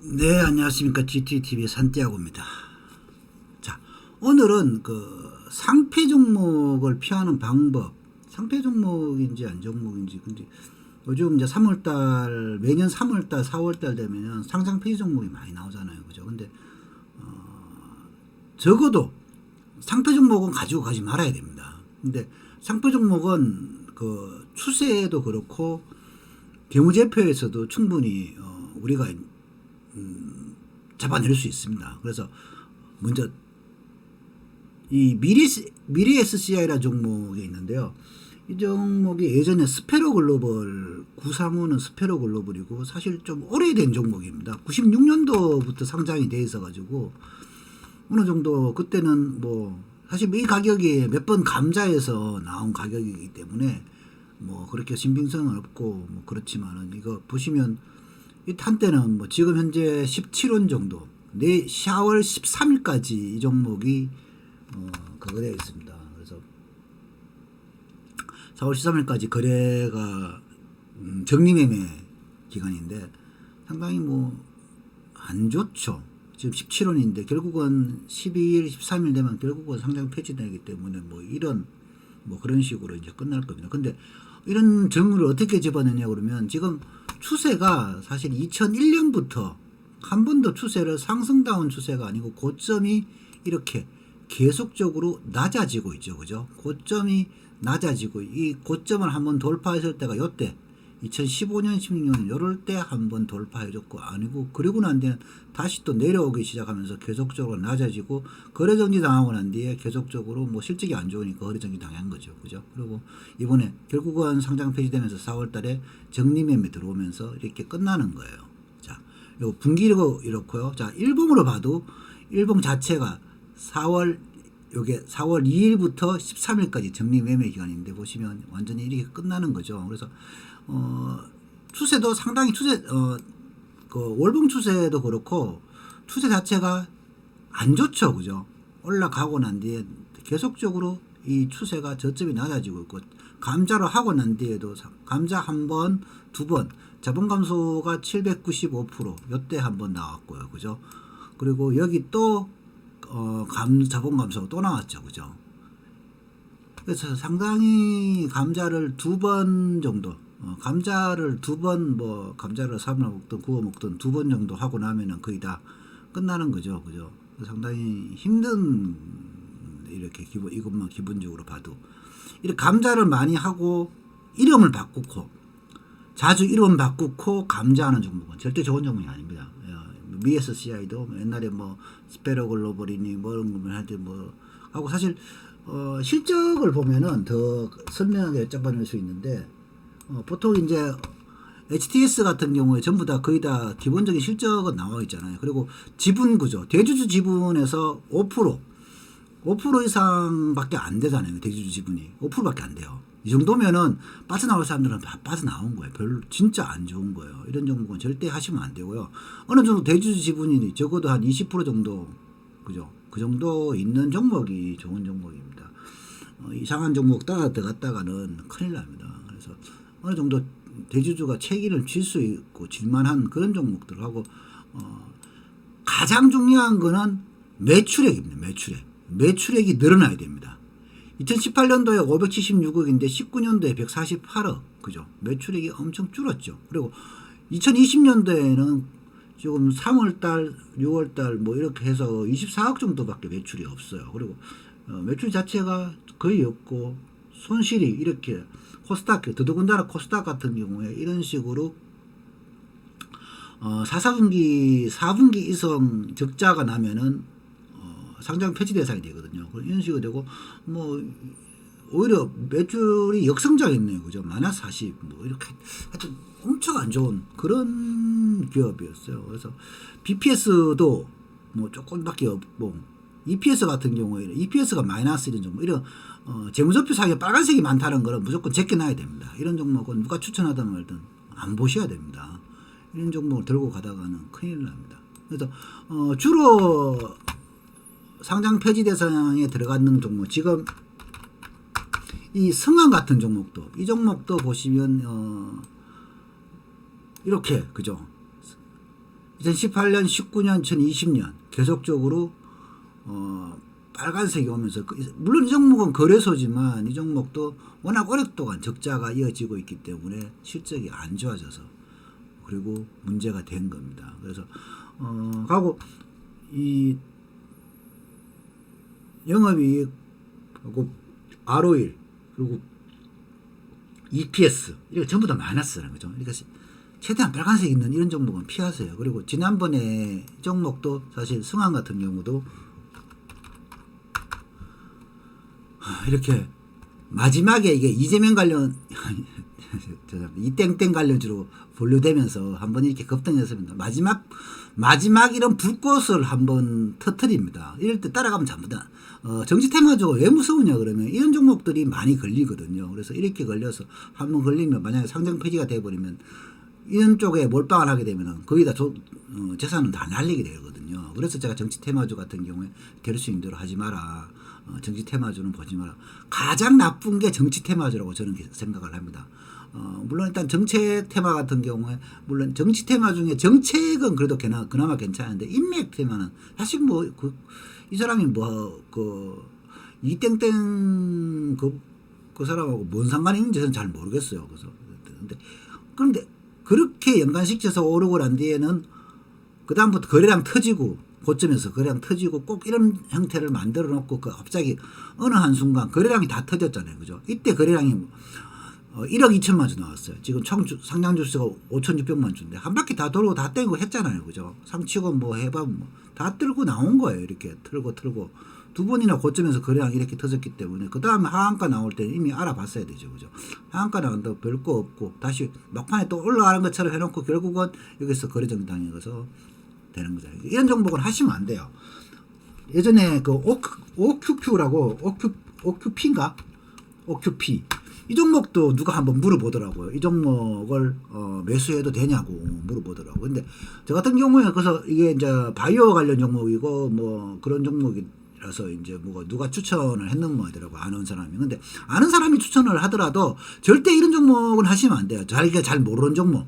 네, 안녕하십니까. GTTV의 산띠아고입니다. 자, 오늘은 그 상패 종목을 피하는 방법, 상패 종목인지 안 종목인지, 근데 요즘 이제 3월달, 매년 3월달, 4월달 되면 상장 폐지 종목이 많이 나오잖아요. 그죠? 근데, 적어도 상패 종목은 가지고 가지 말아야 됩니다. 근데 상패 종목은 그 추세도 그렇고, 재무제표에서도 충분히, 우리가 잡아낼 수 있습니다. 그래서 먼저 이 미래 SCI라는 종목이 있는데요. 이 종목이 예전에 스페로 글로벌, 구상호는 스페로 글로벌이고 사실 좀 오래된 종목입니다. 96년도부터 상장이 돼 있어가지고 어느 정도 그때는 뭐 사실 이 가격이 몇 번 감자에서 나온 가격이기 때문에 뭐 그렇게 신빙성은 없고 뭐 그렇지만은 이거 보시면 이 한때는 뭐 지금 현재 17원 정도, 내 4월 13일까지 이 종목이 거래되어 있습니다. 그래서 4월 13일까지 거래가 정리매매 기간인데 상당히 뭐 안 좋죠. 지금 17원인데 결국은 12일, 13일 되면 결국은 상장 폐지되기 때문에 뭐 이런 뭐 그런 식으로 이제 끝날 겁니다. 근데 이런 정을 어떻게 집어내냐 그러면 지금 추세가 사실 2001년부터 한 번도 추세를 상승다운 추세가 아니고 고점이 이렇게 계속적으로 낮아지고 있죠. 그죠? 고점이 낮아지고 이 고점을 한번 돌파했을 때가 요때 2015년 16년 요럴 때 한번 돌파해줬고 아니고 그리고 난 뒤에 다시 또 내려오기 시작하면서 계속적으로 낮아지고 거래정지 당하고 난 뒤에 계속적으로 뭐 실적이 안 좋으니까 거래정지 당한 거죠. 그죠? 그리고 이번에 결국은 상장 폐지되면서 4월 달에 정리매매 들어오면서 이렇게 끝나는 거예요. 자, 요 분기로 이렇고요. 자, 일봉으로 봐도 일봉 자체가 4월 요게 4월 2일부터 13일까지 정리매매 기간인데 보시면 완전히 이렇게 끝나는 거죠. 그래서 추세도 상당히 그 월봉 추세도 그렇고 추세 자체가 안 좋죠. 그죠? 올라가고 난 뒤에 계속적으로 이 추세가 저점이 낮아지고 있고 감자로 하고 난 뒤에도 감자 한 번, 두 번 자본 감소가 795% 요때 한 번 나왔고요. 그죠? 그리고 여기 또 자본 감소가 또 나왔죠. 그죠? 그래서 상당히 감자를 두 번 정도 감자를 두 번 뭐 감자를 삶아 먹든 구워 먹든 두 번 정도 하고 나면은 거의 다 끝나는 거죠. 그죠? 상당히 힘든 이렇게 이것만 기본적으로 봐도 이렇게 감자를 많이 하고 이름을 바꾸고 자주 이름 바꾸고 감자하는 종목은 절대 좋은 종목이 아닙니다. BSCI도 옛날에 뭐 스페로 글로벌이니 뭐 이런 거면 하여튼 뭐 하고 사실 실적을 보면은 더 선명하게 여쭤볼 수 있는데 보통 이제 HTS 같은 경우에 전부 다 거의 다 기본적인 실적은 나와 있잖아요. 그리고 지분 구조, 대주주 지분에서 5% 이상밖에 안 되잖아요. 대주주 지분이 5%밖에 안 돼요. 이 정도면은 빠져나올 사람들은 다 빠져나온 거예요. 별로 진짜 안 좋은 거예요. 이런 종목은 절대 하시면 안 되고요. 어느 정도 대주주 지분이 적어도 한 20% 정도, 그죠? 그 정도 있는 종목이 좋은 종목입니다. 이상한 종목 따라 들어갔다가는 큰일 납니다. 그래서 어느 정도 대주주가 책임을 질 수 있고 질만한 그런 종목들하고 가장 중요한 거는 매출액입니다. 매출액이 늘어나야 됩니다. 2018년도에 576억인데 19년도에 148억, 그죠? 매출액이 엄청 줄었죠. 그리고 2020년도에는 지금 3월달, 6월달 뭐 이렇게 해서 24억 정도밖에 매출이 없어요. 그리고 매출 자체가 거의 없고 손실이 이렇게 코스닥, 더더군다나 코스닥 같은 경우에 이런 식으로 4분기 이상 적자가 나면은 상장 폐지 대상이 되거든요. 이런 식으로 되고 뭐 오히려 매출이 역성장했네요. 그죠? 마이너스 40, 뭐 이렇게 하여튼 엄청 안 좋은 그런 기업이었어요. 그래서 BPS도 뭐 조금밖에 없고 EPS 같은 경우에는 EPS가 마이너스 이런 종목 이런 재무제표 상에 빨간색이 많다는 거는 무조건 제껴놔야 됩니다. 이런 종목은 누가 추천하든 말든 안 보셔야 됩니다. 이런 종목을 들고 가다가는 큰일 납니다. 그래서 주로 상장 폐지 대상에 들어가는 종목 지금 이 성황 같은 종목도 이 종목도 보시면 이렇게 그죠? 2018년, 19년, 2020년 계속적으로 빨간색이 오면서 물론 이 종목은 거래소지만 이 종목도 워낙 오랫동안 적자가 이어지고 있기 때문에 실적이 안 좋아져서 그리고 문제가 된 겁니다. 그래서 하고 이 영업이익하고 ROE 그리고 EPS 이거 전부 다 마이너스라는 거죠. 그러니까 최대한 빨간색 있는 이런 종목은 피하세요. 그리고 지난번에 종목도 사실 승환 같은 경우도 이렇게 마지막에 이게 이재명 관련 이땡땡 관련주로 분류되면서 한번 이렇게 급등했습니다. 마지막 이런 불꽃을 한번 터트립니다. 이럴 때 따라가면 전부 다 정치 테마주가 왜 무서우냐 그러면 이런 종목들이 많이 걸리거든요. 그래서 이렇게 걸려서 한번 걸리면 만약에 상장 폐지가 돼버리면 이런 쪽에 몰빵을 하게 되면 거의 다 재산은 다 날리게 되거든요. 그래서 제가 정치 테마주 같은 경우에 대리수임대로 하지 마라. 정치 테마주는 보지 마라. 가장 나쁜 게 정치 테마주라고 저는 생각을 합니다. 물론 일단 정책 테마 같은 경우에 물론 정치 테마 중에 정책은 그래도 그나마 괜찮은데 인맥 테마는 사실 뭐 이 사람이 이땡땡 그 사람하고 뭔 상관이 있는지 저는 잘 모르겠어요. 그래서 그런데 그렇게 연관시켜서 오르고 난 뒤에는 그 다음부터 거래량 터지고 고점에서 거래량 터지고 꼭 이런 형태를 만들어 놓고 갑자기 어느 한순간 거래량이 다 터졌잖아요. 그죠? 이때 거래량이 1억 2천만 주 나왔어요. 지금 총 상장 주수가 5,600만 주인데 한 바퀴 다 돌고 다 떼고 했잖아요. 그죠? 상치고 뭐 해봐 다 들고 나온 거예요. 이렇게 틀고 두 번이나 고점에서 거래량이 이렇게 터졌기 때문에 그 다음에 하한가 나올 때는 이미 알아봤어야 되죠. 그죠? 하한가 나온다고 별거 없고 다시 막판에 또 올라가는 것처럼 해놓고 결국은 여기서 거래 정당해서 되는 거죠. 이런 종목은 하시면 안 돼요. 예전에 그 OQP라고 OQP인가? OQP 이 종목도 누가 한번 물어보더라고요. 이 종목을 매수해도 되냐고 물어보더라고요. 근데 저 같은 경우에 그래서 이게 이제 바이오 관련 종목이고 뭐 그런 종목이라서 이제 뭐 누가 추천을 했는 뭐더라고 아는 사람이. 근데 아는 사람이 추천을 하더라도 절대 이런 종목은 하시면 안 돼요. 자기가 잘 모르는 종목.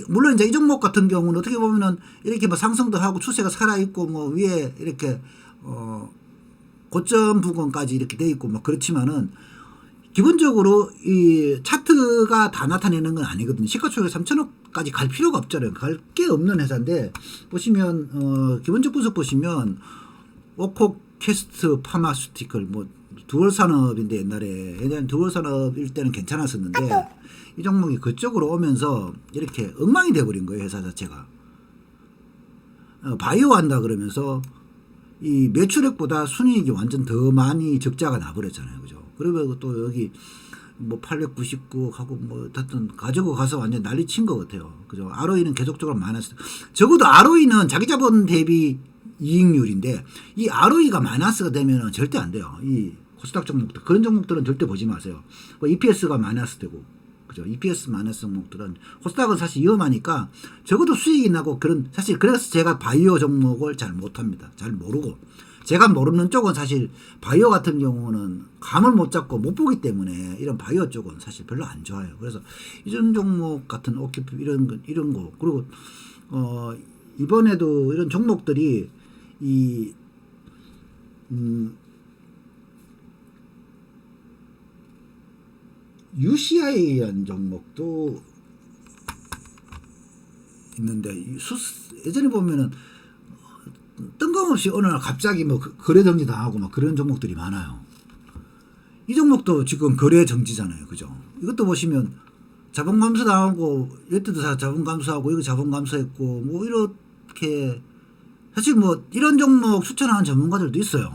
물론 이제 이 종목 같은 경우는 어떻게 보면은 이렇게 뭐 상승도 하고 추세가 살아 있고 뭐 위에 이렇게 고점 부근까지 이렇게 돼 있고 뭐 그렇지만은. 기본적으로 이 차트가 다 나타내는 건 아니거든요. 시가총액 3천억까지 갈 필요가 없잖아요. 갈 게 없는 회사인데 보시면 기본적 분석 보시면 오코캐스트 파마슈티컬 뭐 두얼산업인데 옛날에 두얼산업일 때는 괜찮았었는데 이 종목이 그쪽으로 오면서 이렇게 엉망이 돼버린 거예요. 회사 자체가 바이오 한다 그러면서 이 매출액보다 순이익이 완전 더 많이 적자가 나버렸잖아요. 그죠? 그러면 또 여기 뭐 899 하고 뭐 하여튼 가지고 가서 완전 난리 친 것 같아요. 그죠? ROE는 계속적으로 마이너스. 적어도 ROE는 자기 자본 대비 이익률인데 이 ROE가 마이너스가 되면은 절대 안 돼요. 이 코스닥 종목들 그런 종목들은 절대 보지 마세요. EPS가 마이너스 되고 그죠? EPS 마이너스 종목들은 코스닥은 사실 위험하니까 적어도 수익이 나고 그런 사실 그래서 제가 바이오 종목을 잘 못합니다. 잘 모르고 제가 모르는 쪽은 사실 바이오 같은 경우는 감을 못 잡고 못 보기 때문에 이런 바이오 쪽은 사실 별로 안 좋아요. 그래서 이런 종목 같은 OQP 이런 거 그리고 이번에도 이런 종목들이 이 UCI라는 종목도 있는데 예전에 보면은 뜬금없이 어느 날 갑자기 뭐 거래 정지 당하고 막 그런 종목들이 많아요. 이 종목도 지금 거래 정지잖아요. 그죠? 이것도 보시면 자본 감소 당하고 이때도 자본 감소하고 이거 자본 감소했고 뭐 이렇게 사실 뭐 이런 종목 추천하는 전문가들도 있어요.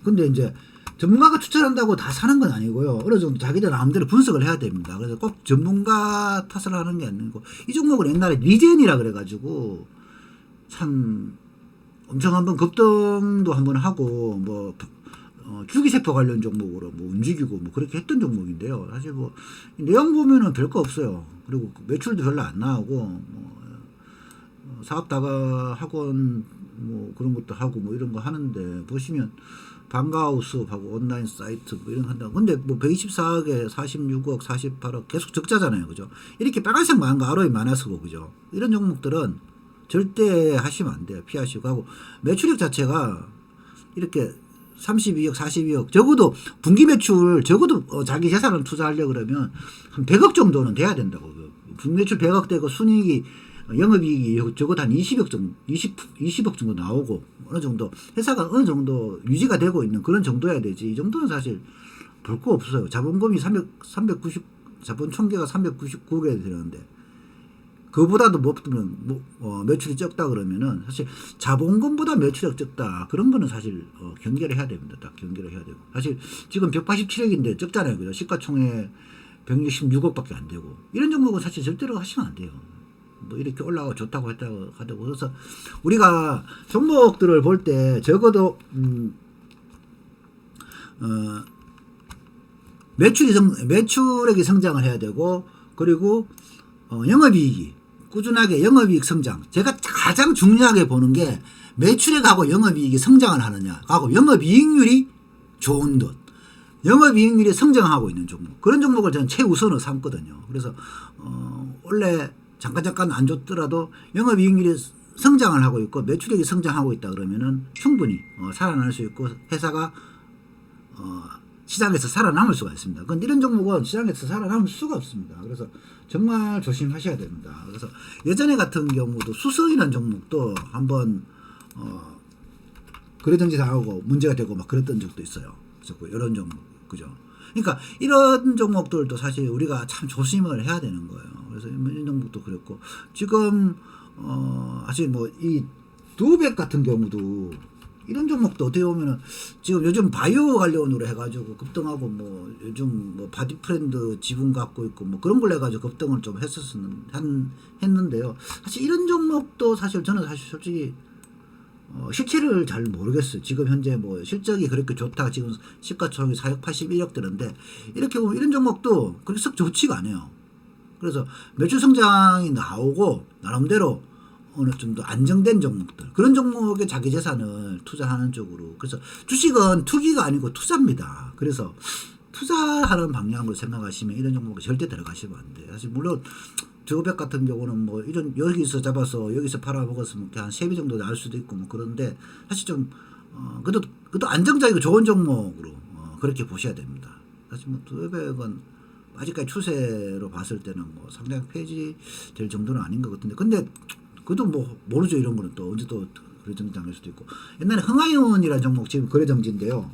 근데 이제 전문가가 추천한다고 다 사는 건 아니고요. 어느 정도 자기들 마음대로 분석을 해야 됩니다. 그래서 꼭 전문가 탓을 하는 게 아니고 이 종목은 옛날에 리젠이라 그래가지고 참 엄청 한번 급등도 한번 하고 뭐 줄기세포 관련 종목으로 뭐 움직이고 뭐 그렇게 했던 종목인데요. 사실 뭐 내용 보면은 별거 없어요. 그리고 매출도 별로 안 나오고 뭐 사업다가 학원 뭐 그런 것도 하고 뭐 이런 거 하는데 보시면 방과후 수업하고 온라인 사이트 뭐 이런 거 한다고. 근데 뭐 124억에 46억 48억 계속 적자잖아요. 그죠? 이렇게 빨간색 망한 거 ROE 마이너스고 그죠? 이런 종목들은 절대 하시면 안 돼요. 피하시고 하고 매출액 자체가 이렇게 32억, 42억 적어도 분기 매출 적어도 자기 재산을 투자하려고 그러면 한 100억 정도는 돼야 된다고. 분기 매출 100억 되고 순이익이 영업이익이 적어도 한 20억 정도, 20억 정도 나오고 어느 정도 회사가 어느 정도 유지가 되고 있는 그런 정도여야 되지. 이 정도는 사실 볼 거 없어요. 자본금이 390 자본 총계가 399개 되는데 그보다도 매출이 적다 그러면은 사실 자본금보다 매출이 적다 그런 거는 사실 경계를 해야 됩니다. 딱 경계를 해야 되고 사실 지금 187억인데 적잖아요. 그죠? 시가총액 166억밖에 안 되고 이런 종목은 사실 절대로 하시면 안 돼요. 뭐 이렇게 올라가고 좋다고 했다고 하다고 그래서 우리가 종목들을 볼 때 적어도 매출액이 성장을 해야 되고 그리고 영업이익이 꾸준하게 영업이익 성장. 제가 가장 중요하게 보는 게 매출액하고 영업이익이 성장을 하느냐 하고 영업이익률이 좋은 것. 영업이익률이 성장하고 있는 종목. 그런 종목을 저는 최우선으로 삼거든요. 그래서 원래 잠깐 안 좋더라도 영업이익률이 성장을 하고 있고 매출액이 성장하고 있다 그러면은 충분히 살아날 수 있고 회사가 시장에서 살아남을 수가 있습니다. 그런데 이런 종목은 시장에서 살아남을 수가 없습니다. 그래서 정말 조심하셔야 됩니다. 그래서 예전에 같은 경우도 수성이라는 종목도 한번 거래정지 당하고 문제가 되고 막 그랬던 적도 있어요. 그래서 이런 종목, 그죠? 그러니까 이런 종목들도 사실 우리가 참 조심을 해야 되는 거예요. 그래서 이런 종목도 그랬고 지금 사실 뭐 이 두백 같은 경우도 이런 종목도 어떻게 보면은 지금 요즘 바이오 관련으로 해가지고 급등하고 뭐 요즘 뭐 바디프렌드 지분 갖고 있고 뭐 그런 걸 해가지고 급등을 좀 했는데요. 사실 이런 종목도 사실 저는 사실 솔직히 실체를 잘 모르겠어요. 지금 현재 뭐 실적이 그렇게 좋다. 지금 시가총액이 4억 81억 되는데 이렇게 보면 이런 종목도 그렇게 썩 좋지가 않아요. 그래서 매출 성장이 나오고 나름대로 어느 정도 안정된 종목들 그런 종목에 자기 재산을 투자하는 쪽으로 그래서 주식은 투기가 아니고 투자입니다. 그래서 투자하는 방향으로 생각하시면 이런 종목에 절대 들어가시면 안 돼요. 사실 물론 저백 같은 경우는 뭐 이런 여기서 잡아서 여기서 팔아먹었으면 한 3배 정도 나올 수도 있고 뭐 그런데 사실 좀 그래도 안정적이고 좋은 종목으로 그렇게 보셔야 됩니다. 사실 뭐 저백은 아직까지 추세로 봤을 때는 뭐 상당히 폐지될 정도는 아닌 것 같은데 근데 그것도 뭐 모르죠. 이런 거는 또 언제 또 거래정지 당할 수도 있고 옛날에 흥하이온이라는 종목 지금 거래정지인데요.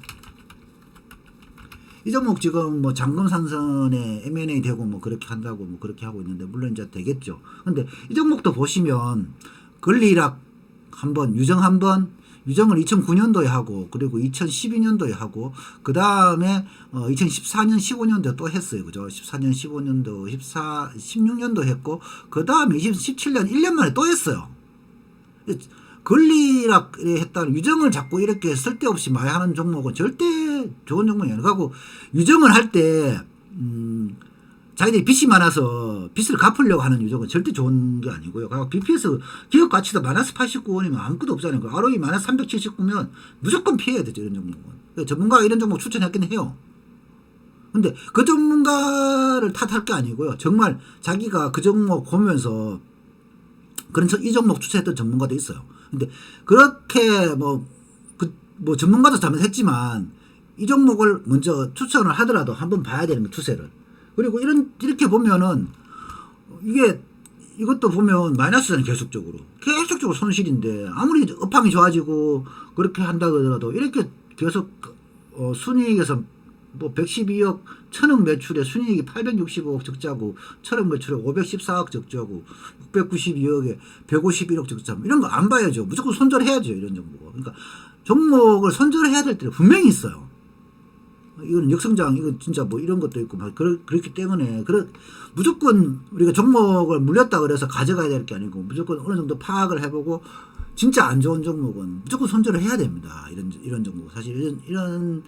이 종목 지금 뭐 장금산선에 M&A 되고 뭐 그렇게 한다고 뭐 그렇게 하고 있는데 물론 이제 되겠죠. 근데 이 종목도 보시면 권리락 한번 유정 한번 유정을 2009년도에 하고 그리고 2012년도에 하고 그 다음에 2014년 15년도에 또 했어요. 그죠? 14년 15년도 16년도 했고 그 다음에 2017년 1년 만에 또 했어요. 권리락에 했다는 유정을 자꾸 이렇게 쓸데없이 많이 하는 종목은 절대 좋은 종목이 아니고 하고 유정을 할 때 자기들이 빚이 많아서 빚을 갚으려고 하는 유정은 절대 좋은 게 아니고요. 그리고 BPS 기업 가치도 마이너스 89원이면 아무것도 없잖아요. 그 ROE 마이너스 379면 무조건 피해야 되죠. 이런 종목은. 전문가가 이런 종목 추천했긴 해요. 근데 그 전문가를 탓할 게 아니고요. 정말 자기가 그 종목 보면서 그런 이 종목 추천했던 전문가도 있어요. 근데 그렇게 뭐 전문가도 잘못했지만 이 종목을 먼저 추천을 하더라도 한번 봐야 되는 거 추세를. 그리고 이렇게 보면은 이것도 보면 마이너스잖아요. 계속적으로 손실인데 아무리 업황이 좋아지고 그렇게 한다 그러더라도 이렇게 계속 순이익에서 뭐 112억 1000억 매출에 순이익이 865억 적자고 1000억 매출에 514억 적자고 692억에 151억 적자 이런 거 안 봐야죠. 무조건 손절해야죠. 이런 종목은. 그러니까 종목을 손절해야 될 때는 분명히 있어요. 이건 역성장, 이건 진짜 뭐 이런 것도 있고, 막 그렇기 때문에, 무조건 우리가 종목을 물렸다 그래서 가져가야 될 게 아니고, 무조건 어느 정도 파악을 해보고, 진짜 안 좋은 종목은 무조건 손절을 해야 됩니다. 이런 종목. 사실 이런,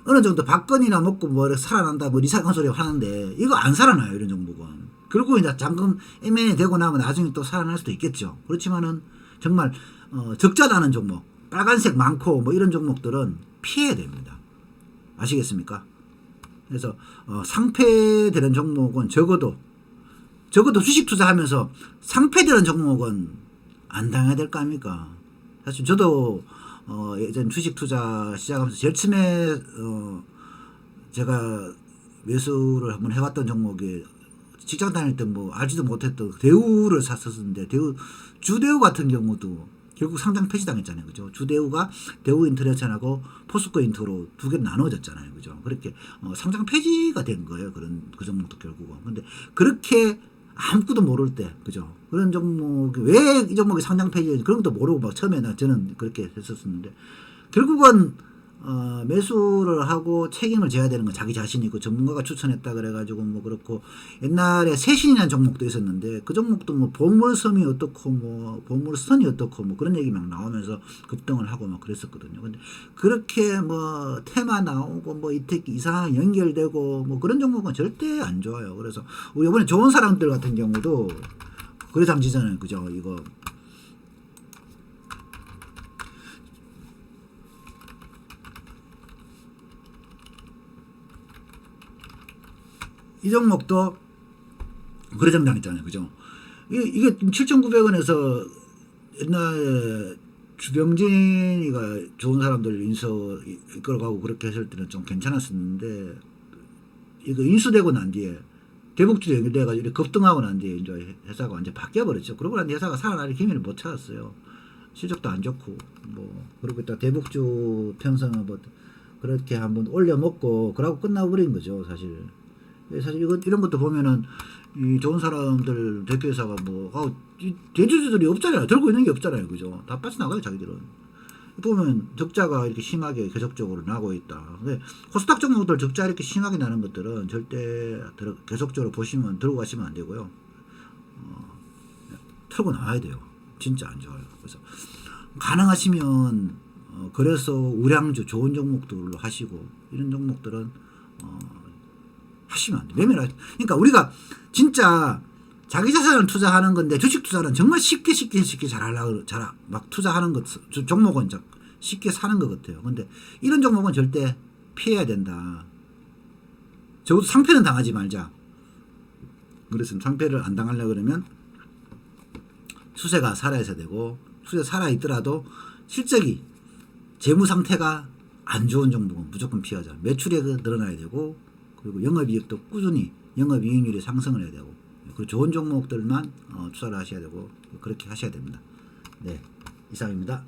어느 정도 박건이나 먹고 뭐 살아난다, 뭐 리사강 소리 하는데, 이거 안 살아나요. 이런 종목은. 그리고 이제 잠금 M&A 되고 나면 나중에 또 살아날 수도 있겠죠. 그렇지만은, 정말, 적자 나는 종목, 빨간색 많고, 뭐 이런 종목들은 피해야 됩니다. 아시겠습니까? 그래서 상패되는 종목은 적어도 주식 투자하면서 상패되는 종목은 안 당해야 될 거 아닙니까? 사실 저도 예전 주식 투자 시작하면서 제일 처음에 제가 매수를 한번 해봤던 종목이 직장 다닐 때 뭐 알지도 못했던 대우를 샀었는데 주대우 같은 경우도 결국 상장 폐지당했잖아요. 그죠? 주대우가 대우 인터내셔널하고 포스코 인터로 두 개로 나눠졌잖아요. 그죠? 그렇게 상장 폐지가 된 거예요. 그 종목도 결국은. 근데 그렇게 아무것도 모를 때, 그죠? 그런 종목이 왜 이 종목이 상장 폐지인지 그런 것도 모르고 막 처음에 저는 그렇게 했었는데 결국은 매수를 하고 책임을 져야 되는 건 자기 자신이고 전문가가 추천했다 그래가지고 뭐 그렇고 옛날에 세신이라는 종목도 있었는데 그 종목도 뭐 보물섬이 어떻고 뭐 보물선이 어떻고 뭐 그런 얘기 막 나오면서 급등을 하고 막 그랬었거든요. 근데 그렇게 뭐 테마 나오고 뭐 이상하게 연결되고 뭐 그런 종목은 절대 안 좋아요. 그래서 우리 이번에 좋은 사람들 같은 경우도 그래당지잖아요. 그죠? 이거 이 종목도 거래장당했잖아요. 그죠? 이게 7,900원에서 옛날에 주병진이가 좋은 사람들 인수 이끌어가고 그렇게 했을 때는 좀 괜찮았었는데 이거 인수되고 난 뒤에 대북주도 연결돼가지고 이렇게 급등하고 난 뒤에 이제 회사가 완전 바뀌어버렸죠. 그러고 난 뒤에 회사가 살아날 기미를 못 찾았어요. 실적도 안 좋고 뭐 그러고 있다 대북주 편성을 뭐 그렇게 한번 올려먹고 그러고 끝나버린 거죠. 사실 이런 것도 보면은 이 좋은 사람들 대표회사가 대주주들이 없잖아요. 들고 있는 게 없잖아요. 그죠? 다 빠져나가요. 자기들은. 보면 적자가 이렇게 심하게 계속적으로 나고 있다. 근데 코스닥 종목들 적자 이렇게 심하게 나는 것들은 절대 계속적으로 보시면 들고 가시면 안 되고요. 털고 나와야 돼요. 진짜 안 좋아요. 그래서 가능하시면 그래서 우량주 좋은 종목들로 하시고 이런 종목들은 하시면 안 돼. 그러니까 우리가 진짜 자기 자산을 투자하는 건데 주식 투자는 정말 쉽게 잘하려고 막 투자하는 것 종목은 쉽게 사는 것 같아요. 근데 이런 종목은 절대 피해야 된다. 적어도 상패는 당하지 말자. 그래서 상패를 안 당하려고 그러면 추세가 살아있어야 되고 추세 살아있더라도 실적이 재무 상태가 안 좋은 종목은 무조건 피하자. 매출액은 늘어나야 되고 그리고 영업이익도 꾸준히 영업이익률이 상승을 해야 되고 그리고 좋은 종목들만 투자를 하셔야 되고 그렇게 하셔야 됩니다. 네, 이상입니다.